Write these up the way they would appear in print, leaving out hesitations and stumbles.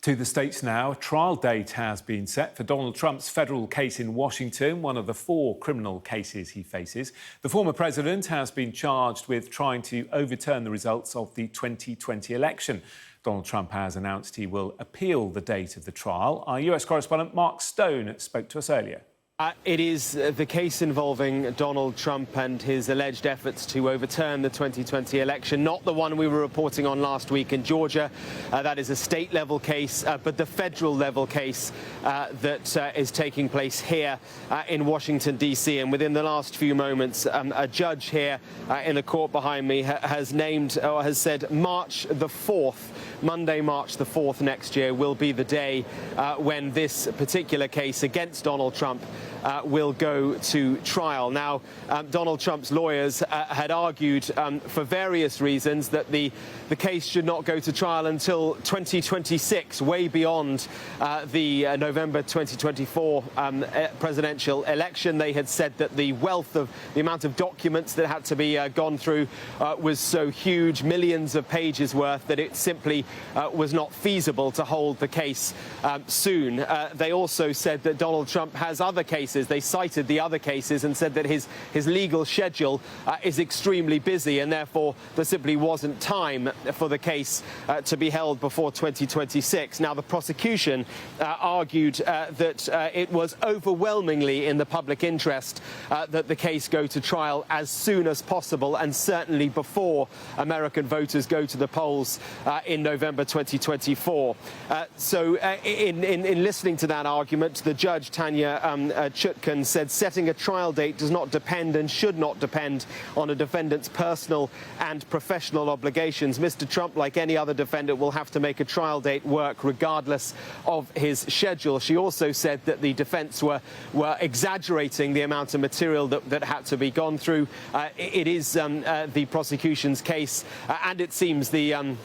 To the States now, a trial date has been set for Donald Trump's federal case in Washington, one of the 4 criminal cases he faces. The former president has been charged with trying to overturn the results of the 2020 election. Donald Trump has announced he will appeal the date of the trial. Our US correspondent Mark Stone spoke to us earlier. It is the case involving Donald Trump and his alleged efforts to overturn the 2020 election, not the one we were reporting on last week in Georgia. That is a state-level case, but the federal-level case that is taking place here in Washington, D.C. And within the last few moments, a judge here in the court behind me has said March the 4th, Monday, March the 4th next year will be the day when this particular case against Donald Trump will go to trial. Now, Donald Trump's lawyers had argued for various reasons that the case should not go to trial until 2026, way beyond the November 2024 presidential election. They had said that the amount of documents that had to be gone through was so huge, millions of pages worth, that it simply was not feasible to hold the case soon. They also said that Donald Trump has other cases. They cited the other cases and said that his legal schedule is extremely busy, and therefore there simply wasn't time for the case to be held before 2026. Now, the prosecution argued that it was overwhelmingly in the public interest that the case go to trial as soon as possible, and certainly before American voters go to the polls in November 2024. In listening to that argument, the judge, Tanya Chutkan, said setting a trial date does not depend and should not depend on a defendant's personal and professional obligations. Mr. Trump, like any other defendant, will have to make a trial date work regardless of his schedule. She also said that the defense were exaggerating the amount of material that had to be gone through. It is the prosecution's case, and it seems the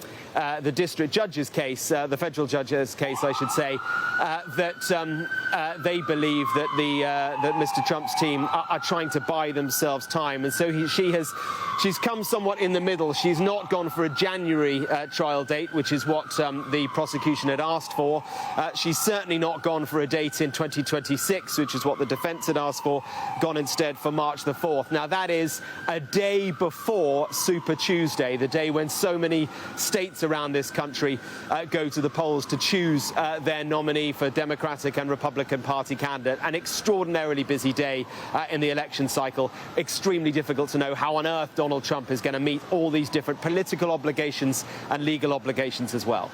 district judge's case, the federal judge's case, I should say, that they believe that Mr. Trump's team are trying to buy themselves time, and so she's come somewhat in the middle. She's not gone for a January trial date, which is what the prosecution had asked for. She's certainly not gone for a date in 2026, which is what the defense had asked for. Gone instead for March the 4th. Now, that is a day before Super Tuesday, the day when so many states around this country go to the polls to choose their nominee for Democratic and Republican Party candidate. An extraordinarily busy day in the election cycle. Extremely difficult to know how on earth Donald Trump is going to meet all these different political obligations and legal obligations as well.